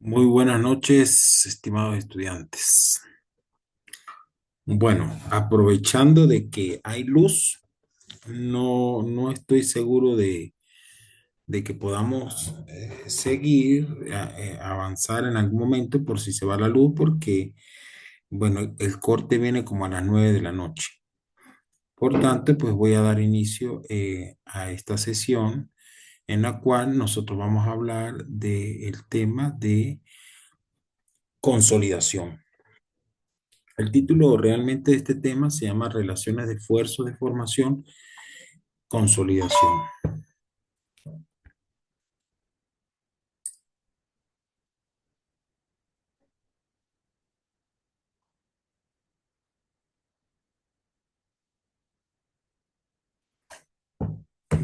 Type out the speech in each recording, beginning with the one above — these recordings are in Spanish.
Muy buenas noches, estimados estudiantes. Bueno, aprovechando de que hay luz, no estoy seguro de que podamos seguir, avanzar en algún momento por si se va la luz, porque, bueno, el corte viene como a las 9 de la noche. Por tanto, pues voy a dar inicio a esta sesión en la cual nosotros vamos a hablar del tema de consolidación. El título realmente de este tema se llama Relaciones de esfuerzo de formación, consolidación.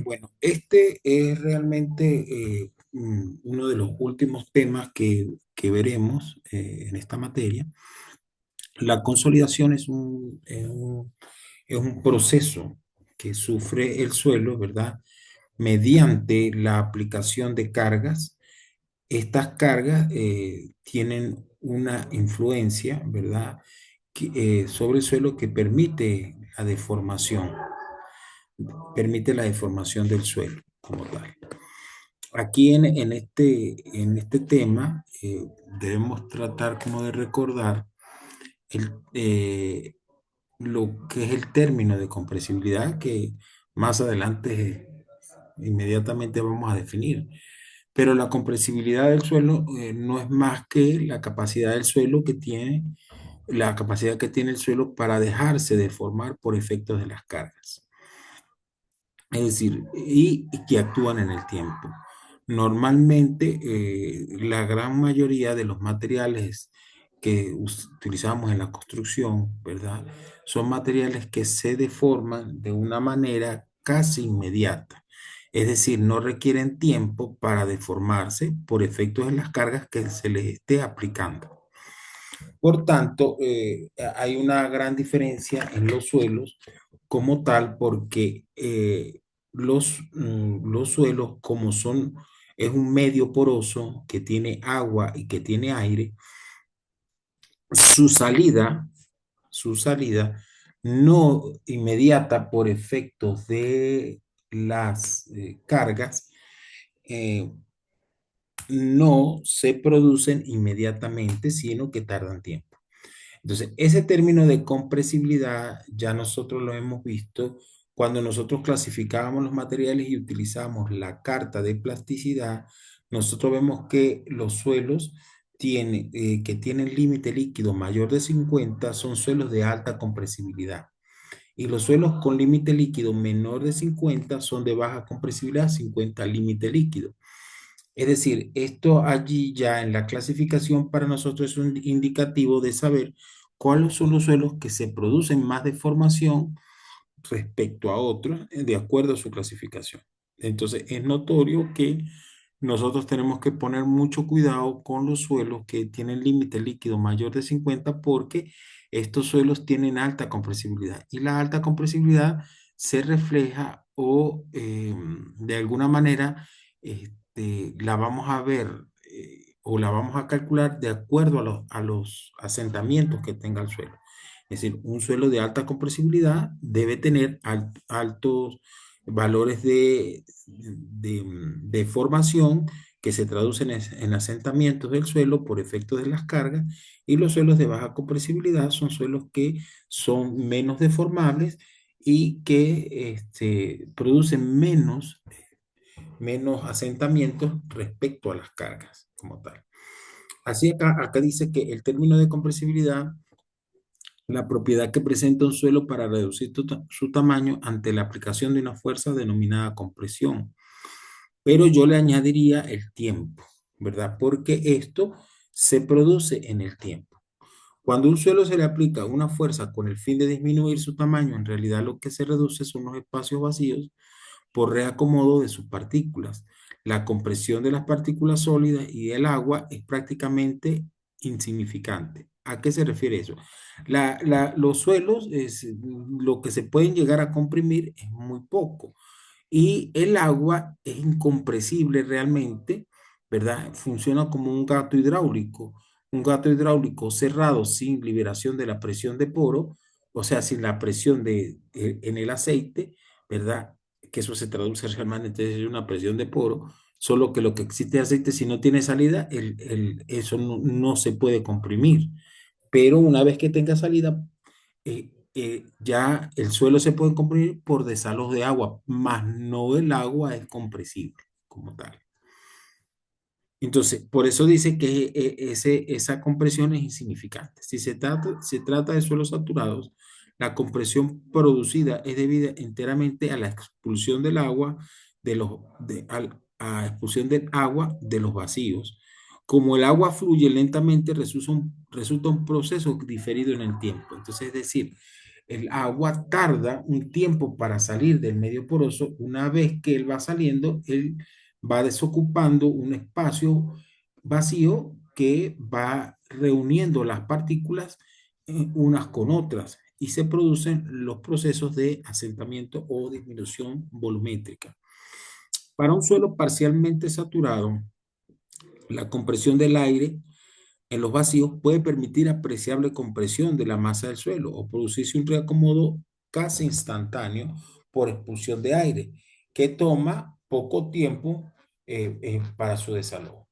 Bueno, este es realmente uno de los últimos temas que veremos en esta materia. La consolidación es un proceso que sufre el suelo, ¿verdad? Mediante la aplicación de cargas. Estas cargas tienen una influencia, ¿verdad? Sobre el suelo que permite la deformación del suelo como tal. Aquí en este tema debemos tratar como de recordar el, lo que es el término de compresibilidad que más adelante inmediatamente vamos a definir. Pero la compresibilidad del suelo no es más que la capacidad del suelo que tiene, la capacidad que tiene el suelo para dejarse deformar por efectos de las cargas. Es decir, y que actúan en el tiempo. Normalmente, la gran mayoría de los materiales que utilizamos en la construcción, ¿verdad? Son materiales que se deforman de una manera casi inmediata. Es decir, no requieren tiempo para deformarse por efectos de las cargas que se les esté aplicando. Por tanto, hay una gran diferencia en los suelos como tal porque los suelos como es un medio poroso que tiene agua y que tiene aire, su salida, su salida no inmediata por efectos de las cargas, eh, no se producen inmediatamente, sino que tardan tiempo. Entonces, ese término de compresibilidad ya nosotros lo hemos visto cuando nosotros clasificábamos los materiales y utilizamos la carta de plasticidad. Nosotros vemos que los suelos que tienen límite líquido mayor de 50 son suelos de alta compresibilidad. Y los suelos con límite líquido menor de 50 son de baja compresibilidad, 50 límite líquido. Es decir, esto allí ya en la clasificación para nosotros es un indicativo de saber cuáles son los suelos que se producen más deformación respecto a otros de acuerdo a su clasificación. Entonces, es notorio que nosotros tenemos que poner mucho cuidado con los suelos que tienen límite líquido mayor de 50 porque estos suelos tienen alta compresibilidad y la alta compresibilidad se refleja o de alguna manera la vamos a ver o la vamos a calcular de acuerdo a los asentamientos que tenga el suelo. Es decir, un suelo de alta compresibilidad debe tener altos valores de formación que se traducen en asentamientos del suelo por efecto de las cargas, y los suelos de baja compresibilidad son suelos que son menos deformables y que producen menos asentamientos respecto a las cargas como tal. Así acá dice que el término de compresibilidad, la propiedad que presenta un suelo para reducir su tamaño ante la aplicación de una fuerza denominada compresión. Pero yo le añadiría el tiempo, ¿verdad? Porque esto se produce en el tiempo. Cuando a un suelo se le aplica una fuerza con el fin de disminuir su tamaño, en realidad lo que se reduce son los espacios vacíos por reacomodo de sus partículas. La compresión de las partículas sólidas y el agua es prácticamente insignificante. ¿A qué se refiere eso? Los suelos, lo que se pueden llegar a comprimir es muy poco y el agua es incompresible realmente, ¿verdad? Funciona como un gato hidráulico cerrado sin liberación de la presión de poro, o sea, sin la presión en el aceite, ¿verdad? Que eso se traduce realmente en una presión de poro, solo que lo que existe de aceite, si no tiene salida, eso no se puede comprimir. Pero una vez que tenga salida, ya el suelo se puede comprimir por desalojo de agua, más no el agua es compresible como tal. Entonces, por eso dice que esa compresión es insignificante. Si se trata de suelos saturados, la compresión producida es debida enteramente a la expulsión del agua a expulsión del agua de los vacíos. Como el agua fluye lentamente, resulta un proceso diferido en el tiempo. Entonces, es decir, el agua tarda un tiempo para salir del medio poroso. Una vez que él va saliendo, él va desocupando un espacio vacío que va reuniendo las partículas unas con otras y se producen los procesos de asentamiento o disminución volumétrica. Para un suelo parcialmente saturado, la compresión del aire en los vacíos puede permitir apreciable compresión de la masa del suelo o producirse un reacomodo casi instantáneo por expulsión de aire, que toma poco tiempo para su desalojo.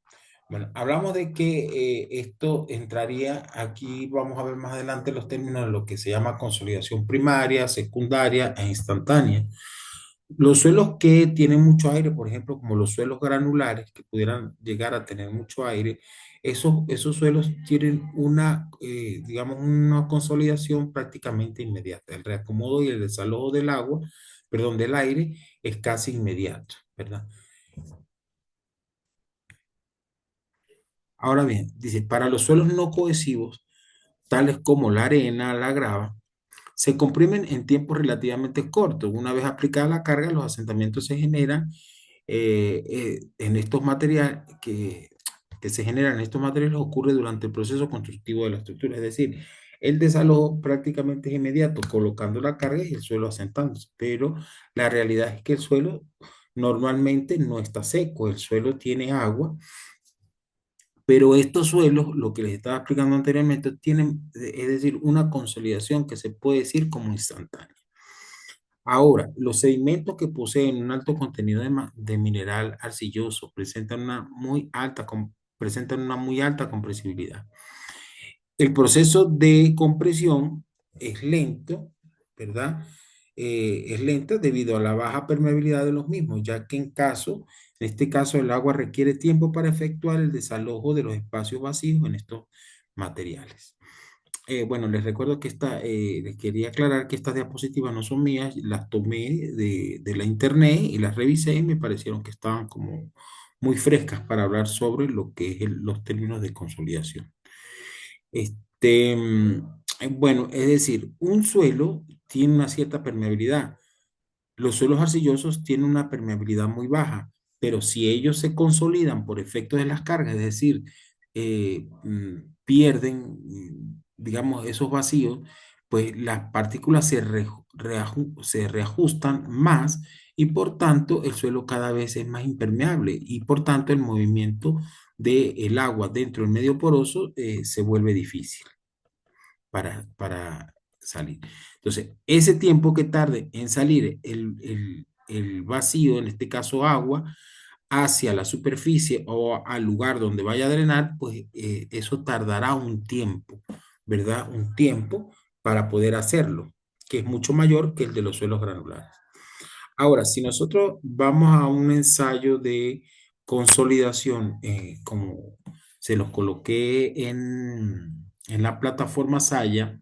Bueno, hablamos de que esto entraría aquí, vamos a ver más adelante los términos de lo que se llama consolidación primaria, secundaria e instantánea. Los suelos que tienen mucho aire, por ejemplo, como los suelos granulares, que pudieran llegar a tener mucho aire, esos suelos tienen digamos, una consolidación prácticamente inmediata. El reacomodo y el desalojo del agua, perdón, del aire, es casi inmediato, ¿verdad? Ahora bien, dice, para los suelos no cohesivos, tales como la arena, la grava, se comprimen en tiempos relativamente cortos. Una vez aplicada la carga, los asentamientos se generan en estos materiales que se generan en estos materiales ocurre durante el proceso constructivo de la estructura. Es decir, el desalojo prácticamente es inmediato, colocando la carga y el suelo asentándose. Pero la realidad es que el suelo normalmente no está seco, el suelo tiene agua, pero estos suelos, lo que les estaba explicando anteriormente, tienen, es decir, una consolidación que se puede decir como instantánea. Ahora, los sedimentos que poseen un alto contenido de mineral arcilloso presentan una muy alta compresibilidad. El proceso de compresión es lento, ¿verdad? Es lento debido a la baja permeabilidad de los mismos, ya que en este caso, el agua requiere tiempo para efectuar el desalojo de los espacios vacíos en estos materiales. Bueno, les recuerdo que les quería aclarar que estas diapositivas no son mías, las tomé de la internet y las revisé y me parecieron que estaban como muy frescas para hablar sobre lo que es los términos de consolidación. Bueno, es decir, un suelo tiene una cierta permeabilidad. Los suelos arcillosos tienen una permeabilidad muy baja, pero si ellos se consolidan por efecto de las cargas, es decir, pierden, digamos, esos vacíos, pues las partículas se reajustan más y por tanto el suelo cada vez es más impermeable y por tanto el movimiento del agua dentro del medio poroso se vuelve difícil para salir. Entonces, ese tiempo que tarde en salir el vacío, en este caso agua, hacia la superficie o al lugar donde vaya a drenar, pues eso tardará un tiempo, ¿verdad? Un tiempo para poder hacerlo, que es mucho mayor que el de los suelos granulares. Ahora, si nosotros vamos a un ensayo de consolidación, como se los coloqué en la plataforma Saya,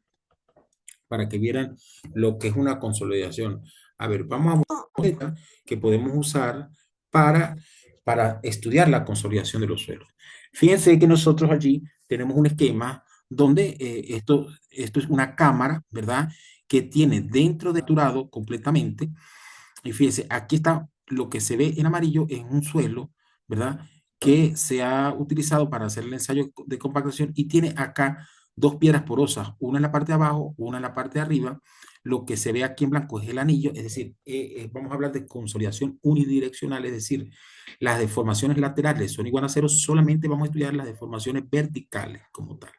para que vieran lo que es una consolidación. A ver, vamos a buscar una que podemos usar para, para estudiar la consolidación de los suelos. Fíjense que nosotros allí tenemos un esquema donde esto es una cámara, ¿verdad? Que tiene dentro de capturado completamente. Y fíjense, aquí está lo que se ve en amarillo es un suelo, ¿verdad? Que se ha utilizado para hacer el ensayo de compactación y tiene acá dos piedras porosas, una en la parte de abajo, una en la parte de arriba. Lo que se ve aquí en blanco es el anillo, es decir, vamos a hablar de consolidación unidireccional, es decir, las deformaciones laterales son igual a cero, solamente vamos a estudiar las deformaciones verticales como tal.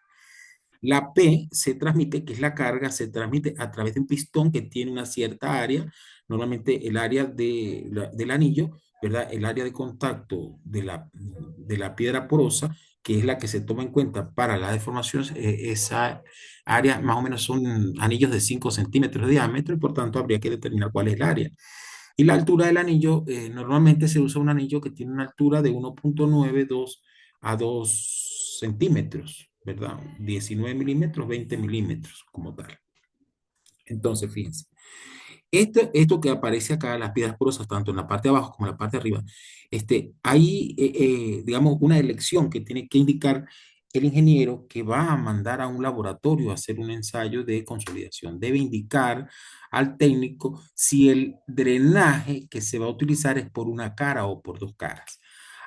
La P se transmite, que es la carga, se transmite a través de un pistón que tiene una cierta área, normalmente el área del anillo, ¿verdad? El área de contacto de la piedra porosa, que es la que se toma en cuenta para las deformaciones, esa área más o menos son anillos de 5 centímetros de diámetro y por tanto habría que determinar cuál es el área. Y la altura del anillo, normalmente se usa un anillo que tiene una altura de 1,92 a 2 centímetros, ¿verdad? 19 milímetros, 20 milímetros como tal. Entonces, fíjense. Esto que aparece acá, las piedras porosas, tanto en la parte de abajo como en la parte de arriba, hay, digamos, una elección que tiene que indicar el ingeniero que va a mandar a un laboratorio a hacer un ensayo de consolidación. Debe indicar al técnico si el drenaje que se va a utilizar es por una cara o por dos caras.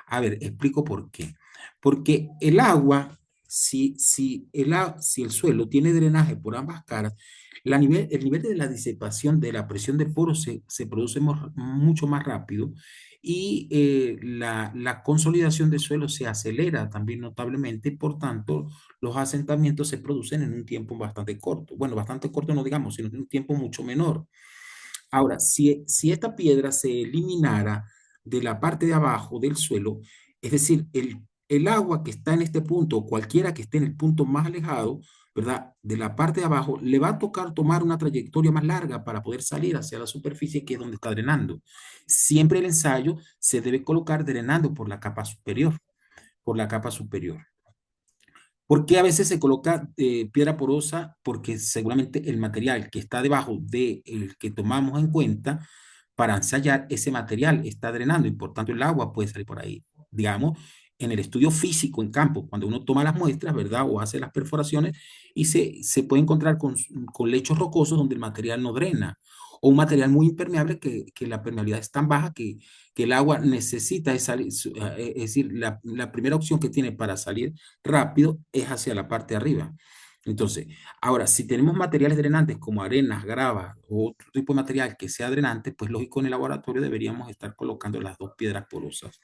A ver, explico por qué. Porque el agua, si el suelo tiene drenaje por ambas caras, el nivel de la disipación de la presión de poros se produce mucho más rápido y la consolidación de suelo se acelera también notablemente, por tanto, los asentamientos se producen en un tiempo bastante corto. Bueno, bastante corto no digamos, sino en un tiempo mucho menor. Ahora, si esta piedra se eliminara de la parte de abajo del suelo, es decir, el agua que está en este punto, o cualquiera que esté en el punto más alejado, ¿verdad? De la parte de abajo, le va a tocar tomar una trayectoria más larga para poder salir hacia la superficie, que es donde está drenando. Siempre el ensayo se debe colocar drenando por la capa superior, por la capa superior. ¿Por qué a veces se coloca piedra porosa? Porque seguramente el material que está debajo del que tomamos en cuenta para ensayar, ese material está drenando y por tanto el agua puede salir por ahí. Digamos, en el estudio físico en campo, cuando uno toma las muestras, ¿verdad? O hace las perforaciones y se puede encontrar con lechos rocosos donde el material no drena. O un material muy impermeable que la permeabilidad es tan baja que el agua necesita salir, es decir, la primera opción que tiene para salir rápido es hacia la parte de arriba. Entonces, ahora, si tenemos materiales drenantes como arenas, gravas o otro tipo de material que sea drenante, pues lógico en el laboratorio deberíamos estar colocando las dos piedras porosas.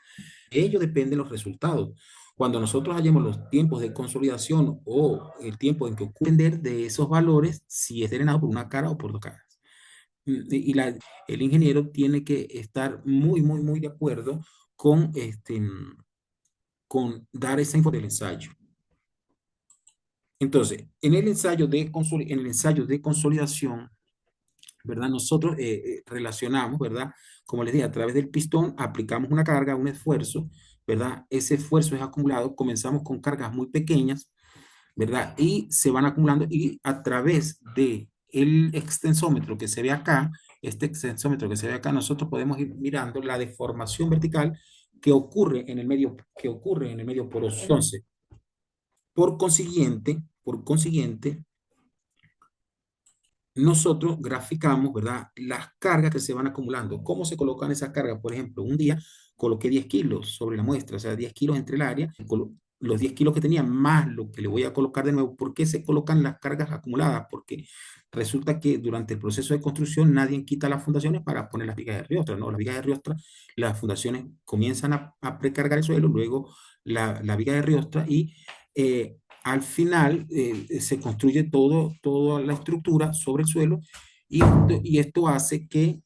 Ello depende de los resultados. Cuando nosotros hallemos los tiempos de consolidación o el tiempo en que ocurre de esos valores, si es drenado por una cara o por dos caras. El ingeniero tiene que estar muy, muy, muy de acuerdo con dar esa info del ensayo. Entonces, en el ensayo de consolidación, ¿verdad? Nosotros relacionamos, ¿verdad? Como les dije, a través del pistón aplicamos una carga, un esfuerzo, ¿verdad? Ese esfuerzo es acumulado, comenzamos con cargas muy pequeñas, ¿verdad? Y se van acumulando y a través de el extensómetro que se ve acá, este extensómetro que se ve acá, nosotros podemos ir mirando la deformación vertical que ocurre en el medio poroso. Entonces, por consiguiente, nosotros graficamos, ¿verdad? Las cargas que se van acumulando. ¿Cómo se colocan esas cargas? Por ejemplo, un día coloqué 10 kilos sobre la muestra, o sea, 10 kilos entre el área, los 10 kilos que tenía más lo que le voy a colocar de nuevo. ¿Por qué se colocan las cargas acumuladas? Porque resulta que durante el proceso de construcción nadie quita las fundaciones para poner las vigas de riostra, ¿no? Las vigas de riostra, las fundaciones comienzan a precargar el suelo, luego la viga de riostra y al final se construye toda la estructura sobre el suelo y esto hace que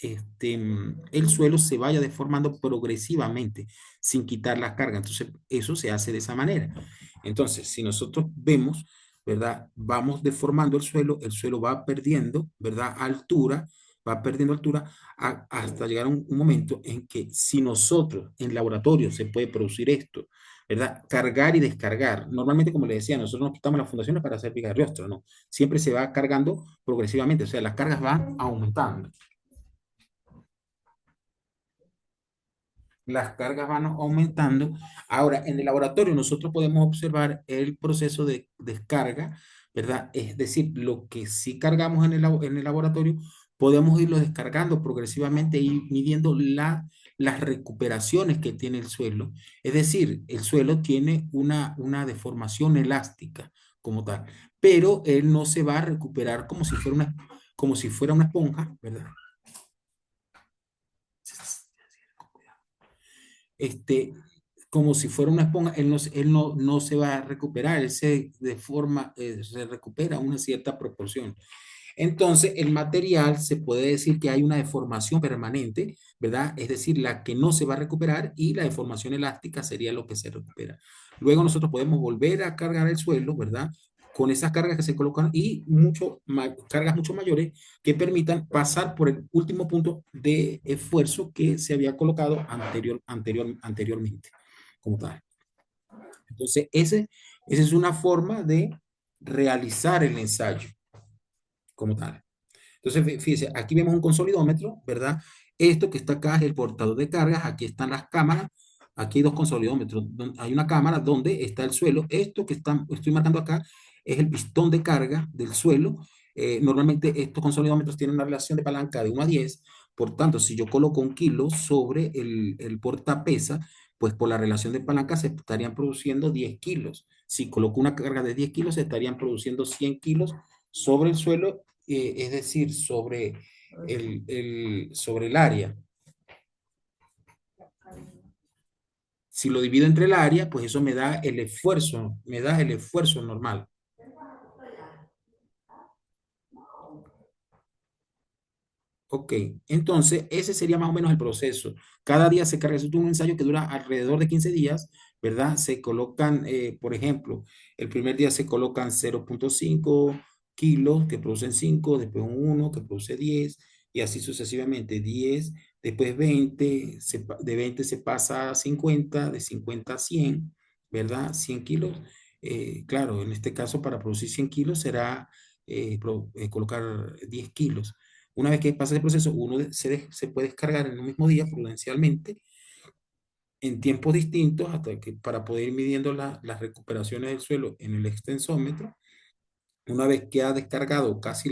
el suelo se vaya deformando progresivamente sin quitar la carga. Entonces, eso se hace de esa manera. Entonces, si nosotros vemos, ¿verdad? Vamos deformando el suelo va perdiendo, ¿verdad? Altura, va perdiendo altura hasta llegar a un momento en que si nosotros en laboratorio se puede producir esto, ¿verdad? Cargar y descargar. Normalmente, como les decía, nosotros nos quitamos las fundaciones para hacer vigas de riostro, ¿no? Siempre se va cargando progresivamente, o sea, las cargas van aumentando. Las cargas van aumentando. Ahora, en el laboratorio nosotros podemos observar el proceso de descarga, ¿verdad? Es decir, lo que sí cargamos en el laboratorio podemos irlo descargando progresivamente y midiendo las recuperaciones que tiene el suelo. Es decir, el suelo tiene una deformación elástica como tal, pero él no se va a recuperar como si fuera una esponja, ¿verdad? Este, como si fuera una esponja, él no se va a recuperar, él se deforma, se recupera a una cierta proporción. Entonces, el material se puede decir que hay una deformación permanente, ¿verdad? Es decir, la que no se va a recuperar y la deformación elástica sería lo que se recupera. Luego nosotros podemos volver a cargar el suelo, ¿verdad? Con esas cargas que se colocan y cargas mucho mayores que permitan pasar por el último punto de esfuerzo que se había colocado anteriormente, como tal. Entonces, esa es una forma de realizar el ensayo como tal. Entonces, fíjese, aquí vemos un consolidómetro, ¿verdad? Esto que está acá es el portador de cargas, aquí están las cámaras, aquí hay dos consolidómetros, hay una cámara donde está el suelo, esto que estoy marcando acá es el pistón de carga del suelo. Normalmente estos consolidómetros tienen una relación de palanca de 1 a 10, por tanto, si yo coloco 1 kilo sobre el portapesa, pues por la relación de palanca se estarían produciendo 10 kilos. Si coloco una carga de 10 kilos, se estarían produciendo 100 kilos sobre el suelo, es decir, sobre el área. Si lo divido entre el área, pues eso me da el esfuerzo normal. Ok, entonces ese sería más o menos el proceso. Cada día se carga, eso es un ensayo que dura alrededor de 15 días, ¿verdad? Se colocan, por ejemplo, el primer día se colocan 0,5 kilos que producen 5, después un 1 que produce 10 y así sucesivamente 10, después 20, de 20 se pasa a 50, de 50 a 100, ¿verdad? 100 kilos. Claro, en este caso para producir 100 kilos será colocar 10 kilos. Una vez que pasa ese proceso, se puede descargar en un mismo día prudencialmente en tiempos distintos para poder ir midiendo las recuperaciones del suelo en el extensómetro. Una vez que ha descargado casi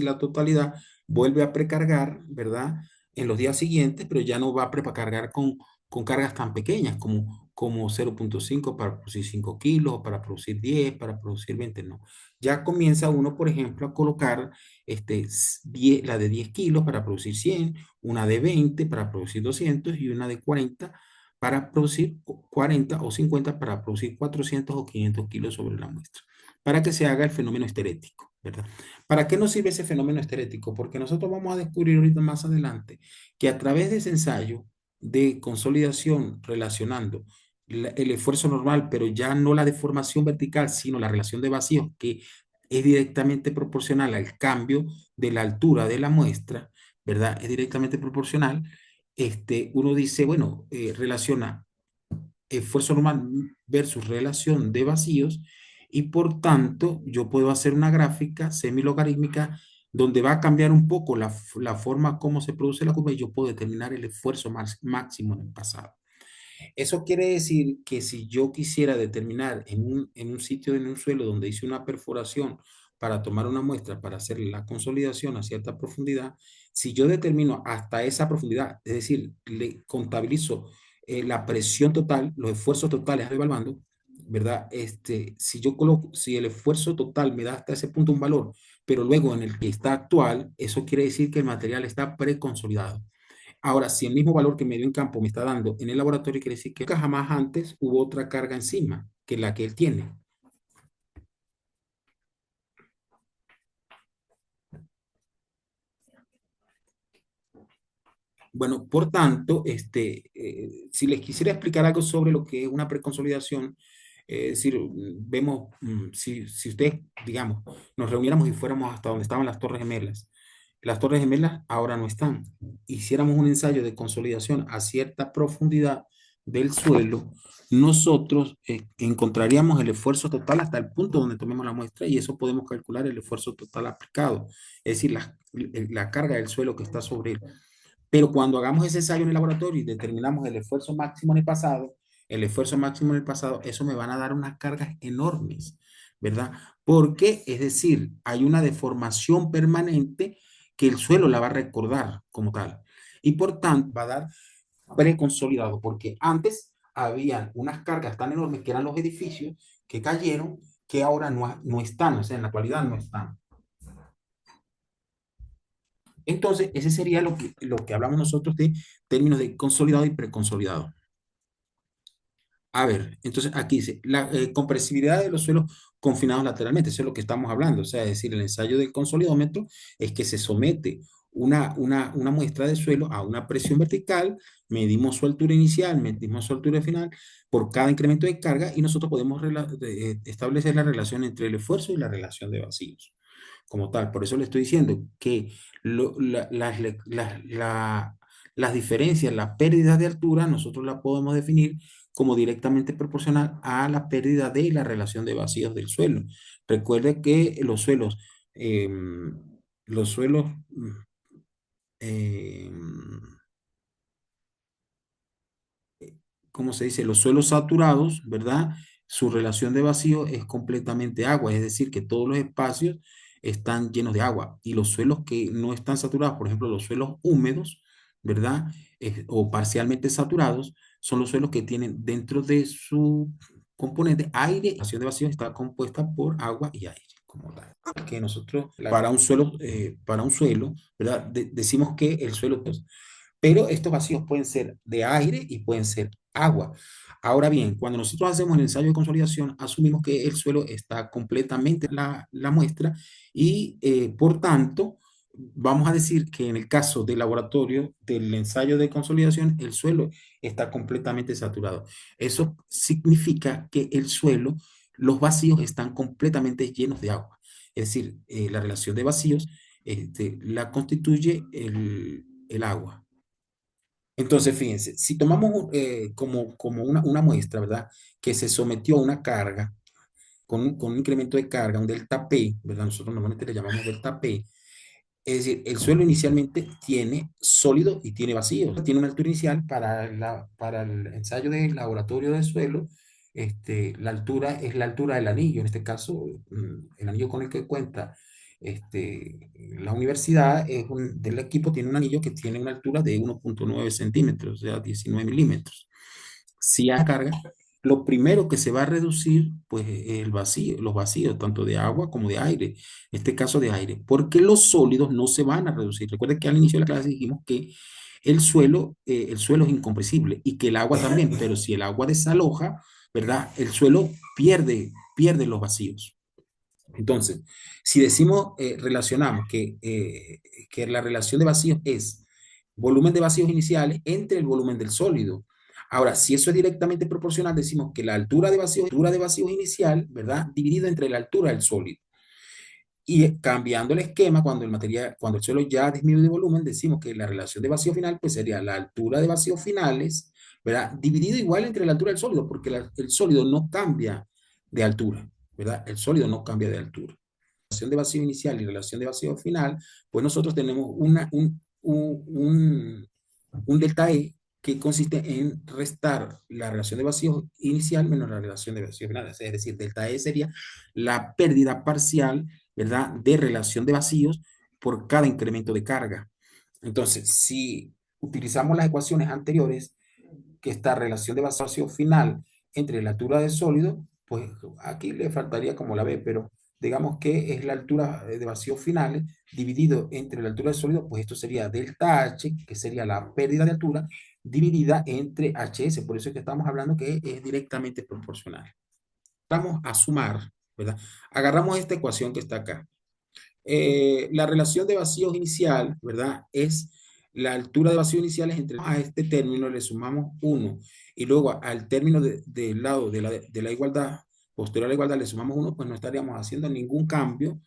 la totalidad, vuelve a precargar, ¿verdad? En los días siguientes, pero ya no va a precargar con cargas tan pequeñas como 0,5 para producir 5 kilos, o para producir 10, para producir 20, no. Ya comienza uno, por ejemplo, a colocar 10, la de 10 kilos para producir 100, una de 20 para producir 200 y una de 40 para producir 40 o 50 para producir 400 o 500 kilos sobre la muestra para que se haga el fenómeno esterético, ¿verdad? ¿Para qué nos sirve ese fenómeno esterético? Porque nosotros vamos a descubrir ahorita más adelante que a través de ese ensayo de consolidación relacionando el esfuerzo normal, pero ya no la deformación vertical, sino la relación de vacíos, que es directamente proporcional al cambio de la altura de la muestra, ¿verdad? Es directamente proporcional. Uno dice, bueno, relaciona esfuerzo normal versus relación de vacíos y por tanto yo puedo hacer una gráfica semilogarítmica donde va a cambiar un poco la forma como se produce la curva y yo puedo determinar el esfuerzo máximo en el pasado. Eso quiere decir que si yo quisiera determinar en un sitio, en un suelo donde hice una perforación para tomar una muestra, para hacer la consolidación a cierta profundidad, si yo determino hasta esa profundidad, es decir, le contabilizo la presión total, los esfuerzos totales evaluando, ¿verdad? Si el esfuerzo total me da hasta ese punto un valor, pero luego en el que está actual, eso quiere decir que el material está preconsolidado. Ahora, si el mismo valor que me dio en campo me está dando en el laboratorio, quiere decir que jamás antes hubo otra carga encima que la que él tiene. Bueno, por tanto, si les quisiera explicar algo sobre lo que es una preconsolidación, es decir, vemos, si ustedes, digamos, nos reuniéramos y fuéramos hasta donde estaban las Torres Gemelas ahora no están. Hiciéramos un ensayo de consolidación a cierta profundidad del suelo, nosotros encontraríamos el esfuerzo total hasta el punto donde tomemos la muestra y eso podemos calcular el esfuerzo total aplicado, es decir, la carga del suelo que está sobre él. Pero cuando hagamos ese ensayo en el laboratorio y determinamos el esfuerzo máximo en el pasado, eso me van a dar unas cargas enormes, ¿verdad? Porque, es decir, hay una deformación permanente que el suelo la va a recordar como tal. Y por tanto va a dar preconsolidado, porque antes había unas cargas tan enormes que eran los edificios que cayeron, que ahora no están, o sea, en la actualidad no están. Entonces, ese sería lo que hablamos nosotros de términos de consolidado y preconsolidado. A ver, entonces aquí dice, la compresibilidad de los suelos confinados lateralmente, eso es lo que estamos hablando, o sea, es decir, el ensayo del consolidómetro es que se somete una muestra de suelo a una presión vertical, medimos su altura inicial, medimos su altura final por cada incremento de carga y nosotros podemos establecer la relación entre el esfuerzo y la relación de vacíos como tal. Por eso le estoy diciendo que las diferencias, las pérdidas de altura, nosotros las podemos definir como directamente proporcional a la pérdida de la relación de vacíos del suelo. Recuerde que eh, los suelos, eh, ¿cómo se dice? Los suelos saturados, ¿verdad? Su relación de vacío es completamente agua, es decir, que todos los espacios están llenos de agua. Y los suelos que no están saturados, por ejemplo, los suelos húmedos, ¿verdad? O parcialmente saturados, son los suelos que tienen dentro de su componente aire. La relación de vacío está compuesta por agua y aire, como tal. Que nosotros, para un suelo, ¿verdad? Decimos que el suelo, pues, pero estos vacíos pueden ser de aire y pueden ser agua. Ahora bien, cuando nosotros hacemos el ensayo de consolidación, asumimos que el suelo está completamente la muestra y por tanto vamos a decir que en el caso del laboratorio del ensayo de consolidación, el suelo está completamente saturado. Eso significa que el suelo, los vacíos están completamente llenos de agua. Es decir, la relación de vacíos la constituye el agua. Entonces, fíjense, si tomamos como una muestra, ¿verdad? Que se sometió a una carga, con un incremento de carga, un delta P, ¿verdad? Nosotros normalmente le llamamos delta P. Es decir, el suelo inicialmente tiene sólido y tiene vacío. Tiene una altura inicial para el ensayo de laboratorio del suelo. La altura es la altura del anillo. En este caso, el anillo con el que cuenta la universidad del equipo tiene un anillo que tiene una altura de 1,9 centímetros, o sea, 19 milímetros. Si hay carga, lo primero que se va a reducir, pues, es el vacío, los vacíos, tanto de agua como de aire, en este caso de aire, porque los sólidos no se van a reducir. Recuerden que al inicio de la clase dijimos que el suelo es incompresible y que el agua también, pero si el agua desaloja, ¿verdad? El suelo pierde los vacíos. Entonces, si decimos, relacionamos que la relación de vacíos es volumen de vacíos iniciales entre el volumen del sólido. Ahora, si eso es directamente proporcional, decimos que la altura de vacíos inicial, ¿verdad? Dividido entre la altura del sólido. Y cambiando el esquema, cuando el suelo ya disminuye de volumen, decimos que la relación de vacío final, pues sería la altura de vacíos finales, ¿verdad? Dividido igual entre la altura del sólido, porque el sólido no cambia de altura, ¿verdad? El sólido no cambia de altura. Relación de vacío inicial y relación de vacío final, pues nosotros tenemos un delta E que consiste en restar la relación de vacío inicial menos la relación de vacío final. Es decir, delta E sería la pérdida parcial, ¿verdad?, de relación de vacíos por cada incremento de carga. Entonces, si utilizamos las ecuaciones anteriores, que esta relación de vacío final entre la altura del sólido, pues aquí le faltaría como la B, pero digamos que es la altura de vacío finales dividido entre la altura del sólido, pues esto sería delta H, que sería la pérdida de altura, dividida entre HS. Por eso es que estamos hablando que es directamente proporcional. Vamos a sumar, ¿verdad? Agarramos esta ecuación que está acá. La relación de vacíos inicial, ¿verdad? Es la altura de vacíos iniciales entre a este término le sumamos 1 y luego al término del lado de la igualdad, posterior a la igualdad le sumamos 1, pues no estaríamos haciendo ningún cambio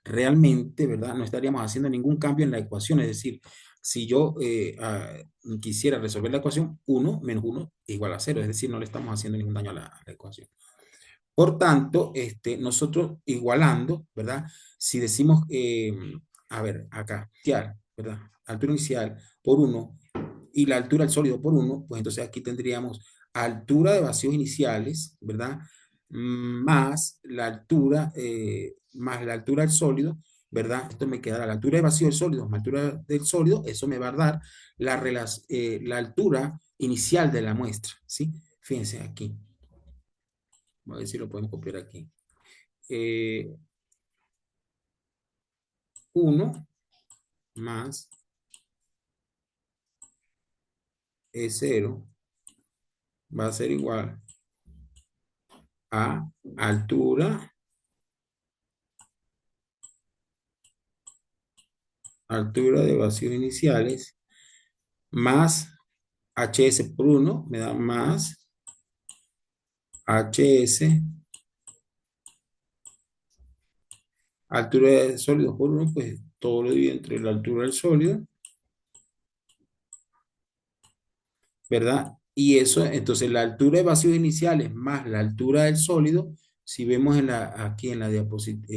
realmente, ¿verdad? No estaríamos haciendo ningún cambio en la ecuación, es decir, si yo quisiera resolver la ecuación, 1 menos 1 igual a 0, es decir, no le estamos haciendo ningún daño a la ecuación. Por tanto, nosotros igualando, ¿verdad? Si decimos, a ver, acá, ¿verdad? Altura inicial por 1 y la altura del sólido por 1, pues entonces aquí tendríamos altura de vacíos iniciales, ¿verdad? Más la altura del sólido ¿verdad? Esto me queda la altura de vacío del sólido, más altura del sólido, eso me va a dar la altura inicial de la muestra, ¿sí? Fíjense aquí, a ver si lo podemos copiar aquí. 1 más E0 va a ser igual a altura de vacíos iniciales más HS por 1 me da más HS altura de sólido por 1, pues todo lo divido entre la altura del sólido, ¿verdad? Y eso, entonces la altura de vacíos iniciales más la altura del sólido, si vemos aquí en la diapositiva,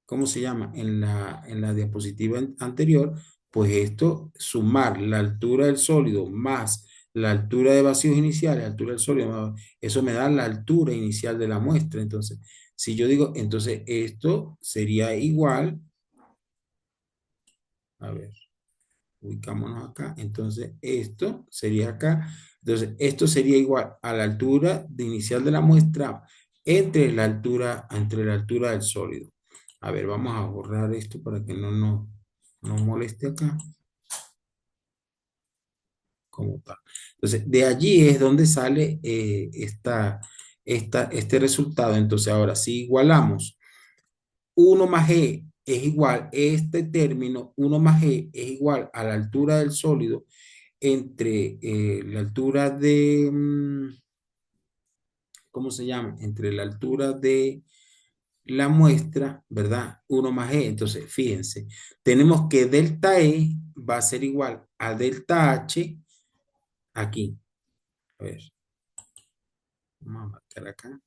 ¿cómo se llama? En la diapositiva anterior, pues esto, sumar la altura del sólido más la altura de vacíos iniciales, la altura del sólido, eso me da la altura inicial de la muestra. Entonces, si yo digo, entonces esto sería igual, a ver, ubicámonos acá, entonces esto sería acá, entonces esto sería igual a la altura de inicial de la muestra entre la altura del sólido. A ver, vamos a borrar esto para que no moleste acá, como tal. Entonces, de allí es donde sale este resultado. Entonces, ahora, si igualamos 1 más E es igual, este término, 1 más E es igual a la altura del sólido entre la altura ¿cómo se llama? Entre la altura de la muestra, ¿verdad? 1 más E. Entonces, fíjense, tenemos que delta E va a ser igual a delta H aquí. A ver, vamos a marcar acá.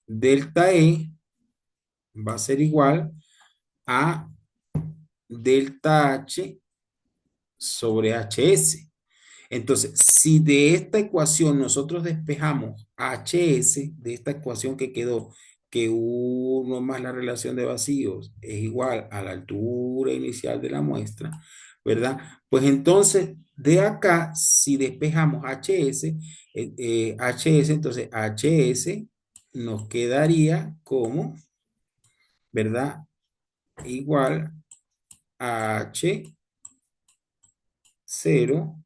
Delta E va a ser igual a delta H sobre HS. Entonces, si de esta ecuación nosotros despejamos HS, de esta ecuación que quedó, que 1 más la relación de vacíos es igual a la altura inicial de la muestra, ¿verdad? Pues entonces, de acá, si despejamos HS, entonces HS nos quedaría como, ¿verdad? Igual a H0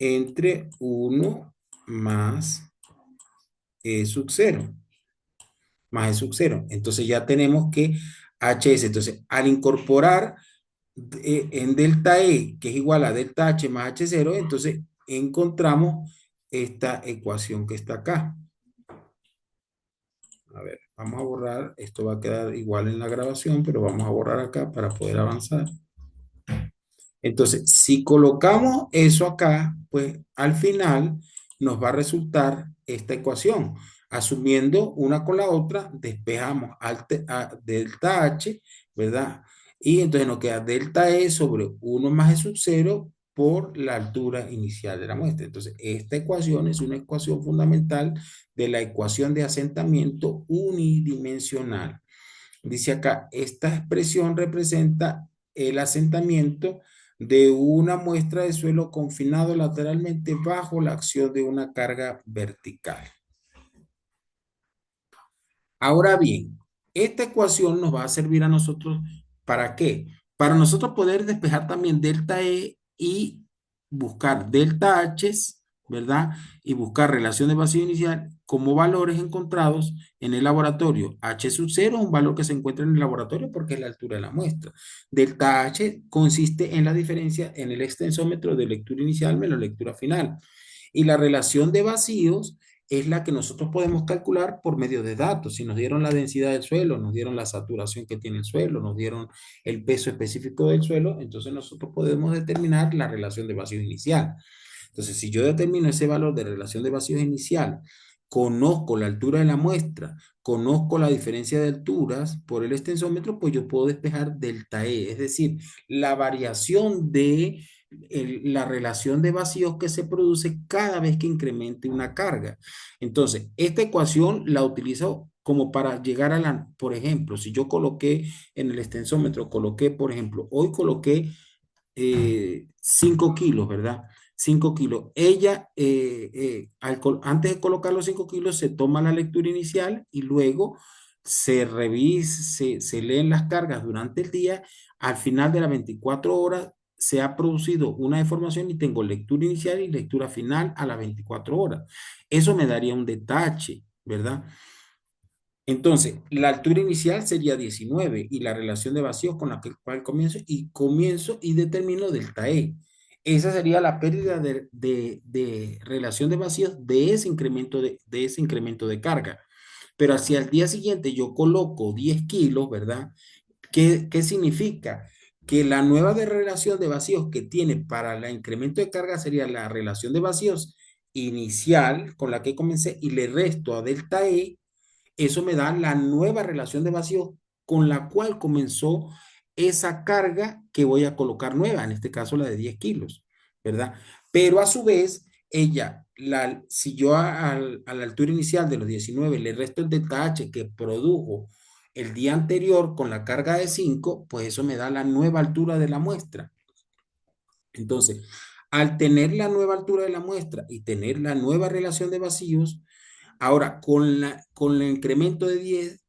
entre 1 más E sub 0, más E sub 0. Entonces ya tenemos que HS, entonces al incorporar en delta E, que es igual a delta H más H0, entonces encontramos esta ecuación que está acá. A ver, vamos a borrar, esto va a quedar igual en la grabación, pero vamos a borrar acá para poder avanzar. Entonces, si colocamos eso acá, pues al final nos va a resultar esta ecuación. Asumiendo una con la otra, despejamos delta H, ¿verdad? Y entonces nos queda delta E sobre 1 más E sub 0 por la altura inicial de la muestra. Entonces, esta ecuación es una ecuación fundamental de la ecuación de asentamiento unidimensional. Dice acá, esta expresión representa el asentamiento de una muestra de suelo confinado lateralmente bajo la acción de una carga vertical. Ahora bien, esta ecuación nos va a servir a nosotros, ¿para qué? Para nosotros poder despejar también delta E y buscar delta H, ¿verdad? Y buscar relación de vacío inicial como valores encontrados en el laboratorio. H sub 0 es un valor que se encuentra en el laboratorio porque es la altura de la muestra. Delta H consiste en la diferencia en el extensómetro de lectura inicial menos lectura final. Y la relación de vacíos es la que nosotros podemos calcular por medio de datos. Si nos dieron la densidad del suelo, nos dieron la saturación que tiene el suelo, nos dieron el peso específico del suelo, entonces nosotros podemos determinar la relación de vacíos inicial. Entonces, si yo determino ese valor de relación de vacíos inicial, conozco la altura de la muestra, conozco la diferencia de alturas por el extensómetro, pues yo puedo despejar delta E, es decir, la variación de la relación de vacíos que se produce cada vez que incremente una carga. Entonces, esta ecuación la utilizo como para llegar a la, por ejemplo, si yo coloqué en el extensómetro, coloqué, por ejemplo, hoy coloqué 5 kilos, ¿verdad? 5 kilos. Ella, antes de colocar los 5 kilos, se toma la lectura inicial y luego se revisa, se leen las cargas durante el día. Al final de las 24 horas se ha producido una deformación y tengo lectura inicial y lectura final a las 24 horas. Eso me daría un detalle, ¿verdad? Entonces, la altura inicial sería 19 y la relación de vacíos con la cual comienzo y determino delta E. Esa sería la pérdida de relación de vacíos de ese incremento de carga. Pero hacia el día siguiente yo coloco 10 kilos, ¿verdad? ¿Qué significa? Que la nueva relación de vacíos que tiene para el incremento de carga sería la relación de vacíos inicial con la que comencé y le resto a delta E. Eso me da la nueva relación de vacío con la cual comenzó esa carga que voy a colocar nueva, en este caso la de 10 kilos, ¿verdad? Pero a su vez, si yo a la altura inicial de los 19 le resto el delta H que produjo el día anterior con la carga de 5, pues eso me da la nueva altura de la muestra. Entonces, al tener la nueva altura de la muestra y tener la nueva relación de vacíos, ahora, con el incremento de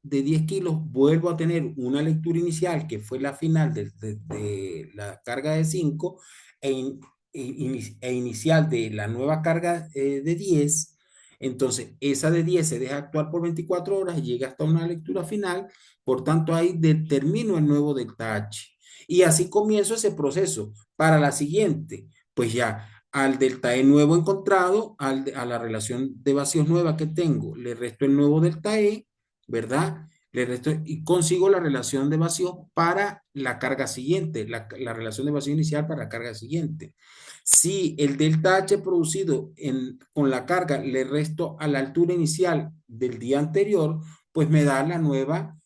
10 kilos, vuelvo a tener una lectura inicial que fue la final de la carga de 5 e inicial de la nueva carga de 10. Entonces, esa de 10 se deja actuar por 24 horas y llega hasta una lectura final. Por tanto, ahí determino el nuevo delta H. Y así comienzo ese proceso. Para la siguiente, pues ya al delta E nuevo encontrado, a la relación de vacíos nueva que tengo, le resto el nuevo delta E, ¿verdad? Le resto y consigo la relación de vacíos para la carga siguiente, la relación de vacío inicial para la carga siguiente. Si el delta H producido con la carga le resto a la altura inicial del día anterior, pues me da la nueva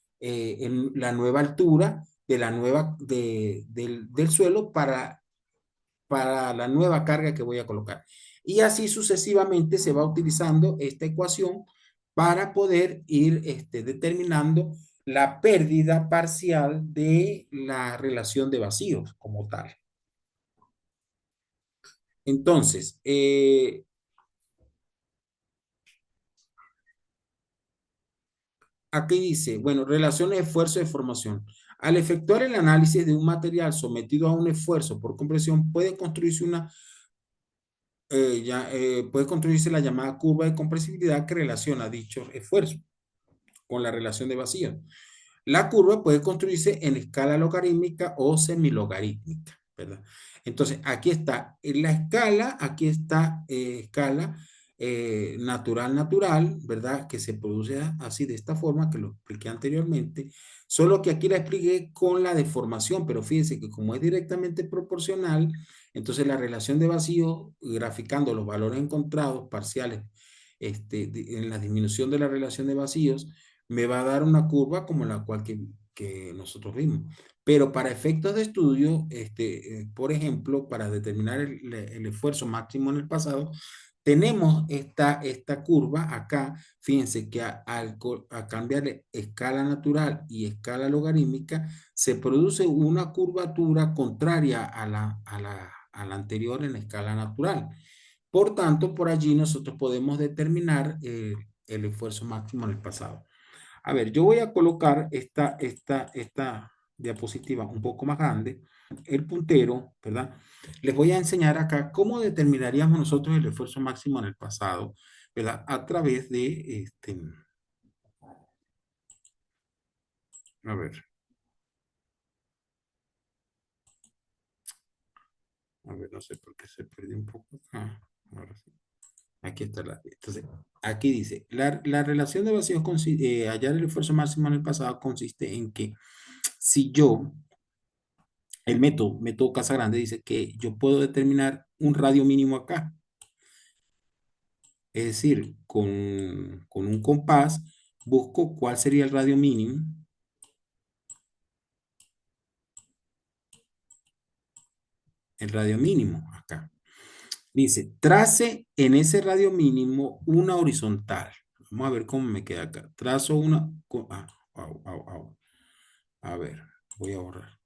altura de del suelo para la nueva carga que voy a colocar. Y así sucesivamente se va utilizando esta ecuación para poder ir determinando la pérdida parcial de la relación de vacíos como tal. Entonces, aquí dice, bueno, relaciones de esfuerzo de formación. Al efectuar el análisis de un material sometido a un esfuerzo por compresión, puede construirse la llamada curva de compresibilidad que relaciona dicho esfuerzo con la relación de vacío. La curva puede construirse en escala logarítmica o semilogarítmica, ¿verdad? Entonces, aquí está la escala, aquí está escala natural, ¿verdad? Que se produce así de esta forma, que lo expliqué anteriormente, solo que aquí la expliqué con la deformación, pero fíjense que como es directamente proporcional, entonces la relación de vacío, graficando los valores encontrados parciales en la disminución de la relación de vacíos, me va a dar una curva como la cual que nosotros vimos. Pero para efectos de estudio, por ejemplo, para determinar el esfuerzo máximo en el pasado, tenemos esta curva acá. Fíjense que a cambiar de escala natural y escala logarítmica, se produce una curvatura contraria a la anterior en la escala natural. Por tanto, por allí nosotros podemos determinar el esfuerzo máximo en el pasado. A ver, yo voy a colocar esta diapositiva un poco más grande, el puntero, ¿verdad? Les voy a enseñar acá cómo determinaríamos nosotros el esfuerzo máximo en el pasado, ¿verdad? A través de, a ver, no sé por qué se perdió un poco acá. Ahora sí. Aquí está entonces, aquí dice, la relación de vacíos, hallar el esfuerzo máximo en el pasado consiste en que si yo el método Casagrande dice que yo puedo determinar un radio mínimo acá. Es decir, con un compás busco cuál sería el radio mínimo el radio mínimo acá. Dice, trace en ese radio mínimo una horizontal. Vamos a ver cómo me queda acá. Trazo una... Au, au, au. A ver, voy a borrar.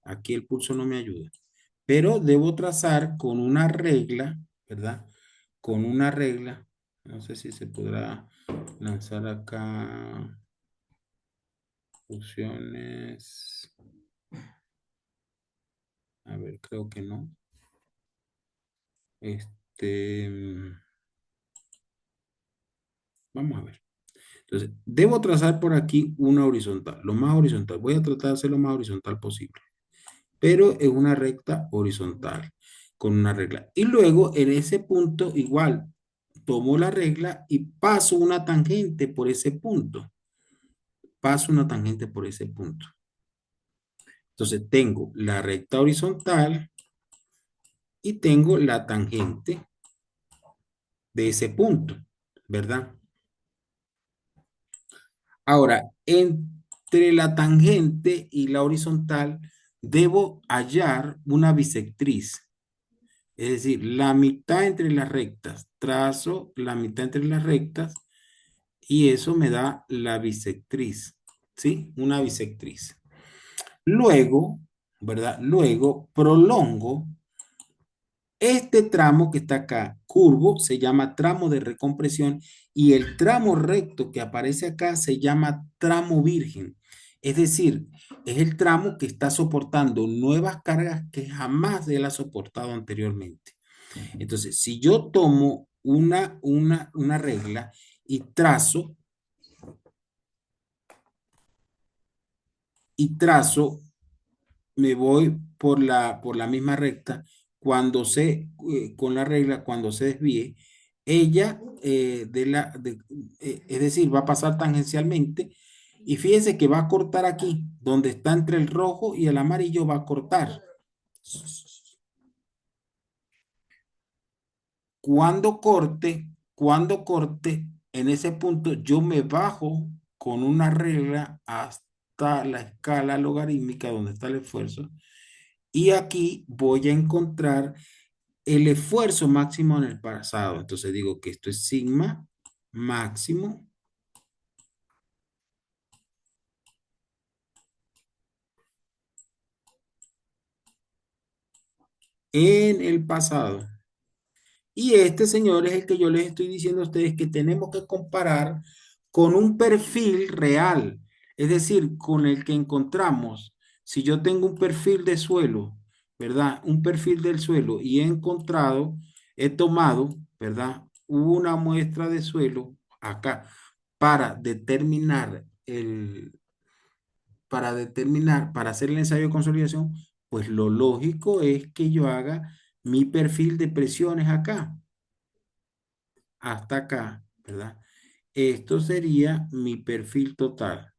Aquí el pulso no me ayuda. Pero debo trazar con una regla, ¿verdad? Con una regla. No sé si se podrá lanzar acá opciones. A ver, creo que no. Vamos a ver. Entonces, debo trazar por aquí una horizontal, lo más horizontal. Voy a tratar de hacer lo más horizontal posible, pero es una recta horizontal con una regla. Y luego en ese punto igual tomo la regla y paso una tangente por ese punto. Paso una tangente por ese punto. Entonces tengo la recta horizontal y tengo la tangente de ese punto, ¿verdad? Ahora, entre la tangente y la horizontal, debo hallar una bisectriz. Es decir, la mitad entre las rectas. Trazo la mitad entre las rectas y eso me da la bisectriz. ¿Sí? Una bisectriz. Luego, ¿verdad? Luego prolongo este tramo que está acá, curvo, se llama tramo de recompresión y el tramo recto que aparece acá se llama tramo virgen. Es decir, es el tramo que está soportando nuevas cargas que jamás él ha soportado anteriormente. Entonces, si yo tomo una regla y trazo me voy por la misma recta, con la regla, cuando se desvíe, ella, es decir, va a pasar tangencialmente y fíjense que va a cortar aquí, donde está entre el rojo y el amarillo va a cortar. Cuando corte, en ese punto yo me bajo con una regla hasta la escala logarítmica donde está el esfuerzo y aquí voy a encontrar el esfuerzo máximo en el pasado. Entonces digo que esto es sigma máximo en el pasado. Y este, señor, es el que yo les estoy diciendo a ustedes que tenemos que comparar con un perfil real, es decir, con el que encontramos. Si yo tengo un perfil de suelo, ¿verdad? Un perfil del suelo y he tomado, ¿verdad? Una muestra de suelo acá para para hacer el ensayo de consolidación, pues lo lógico es que yo haga mi perfil de presiones acá hasta acá, ¿verdad? Esto sería mi perfil total.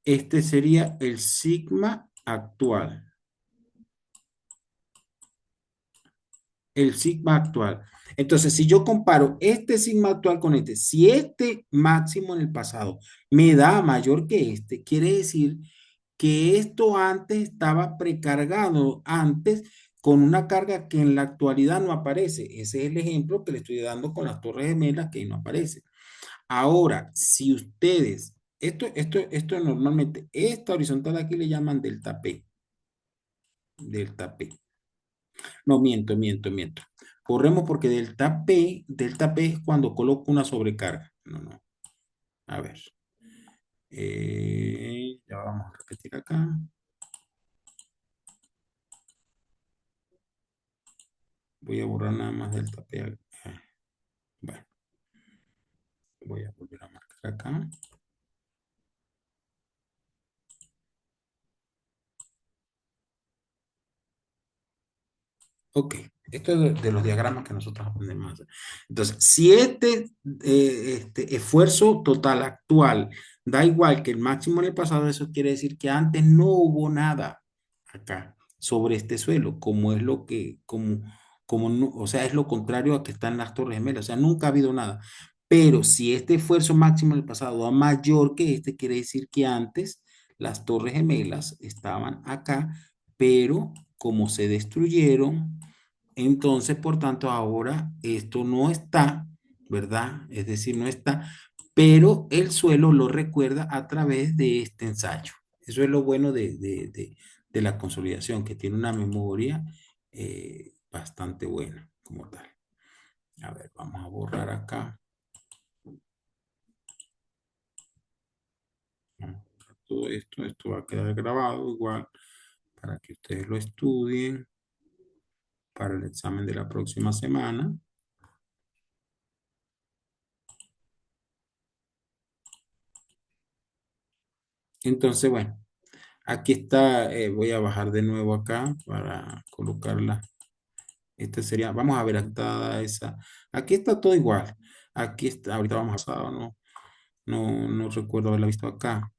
Este sería el sigma actual. El sigma actual. Entonces, si yo comparo este sigma actual con este, si este máximo en el pasado me da mayor que este, quiere decir que esto antes estaba precargado, antes con una carga que en la actualidad no aparece. Ese es el ejemplo que le estoy dando con las torres gemelas que no aparece. Ahora, si ustedes, esto normalmente, esta horizontal aquí le llaman delta P. Delta P. No, miento. Corremos porque delta P es cuando coloco una sobrecarga. No. A ver. Ya vamos a repetir acá. Voy a borrar nada más delta P. Bueno, voy a volver a marcar acá. Ok, esto es de los diagramas que nosotros aprendemos a hacer. Entonces, si este esfuerzo total actual da igual que el máximo en el pasado, eso quiere decir que antes no hubo nada acá sobre este suelo, como es lo que, o sea, es lo contrario a que están las Torres Gemelas, o sea, nunca ha habido nada. Pero si este esfuerzo máximo en el pasado da mayor que este, quiere decir que antes las Torres Gemelas estaban acá, pero como se destruyeron, Entonces, por tanto, ahora esto no está, ¿verdad? Es decir, no está, pero el suelo lo recuerda a través de este ensayo. Eso es lo bueno de la consolidación, que tiene una memoria bastante buena como tal. A ver, vamos a borrar acá. Vamos a borrar todo esto va a quedar grabado igual para que ustedes lo estudien para el examen de la próxima semana. Entonces, bueno, aquí está, voy a bajar de nuevo acá para colocarla. Este sería, vamos a ver acá esa. Aquí está todo igual. Aquí está, ahorita vamos a pasar, no recuerdo haberla visto acá.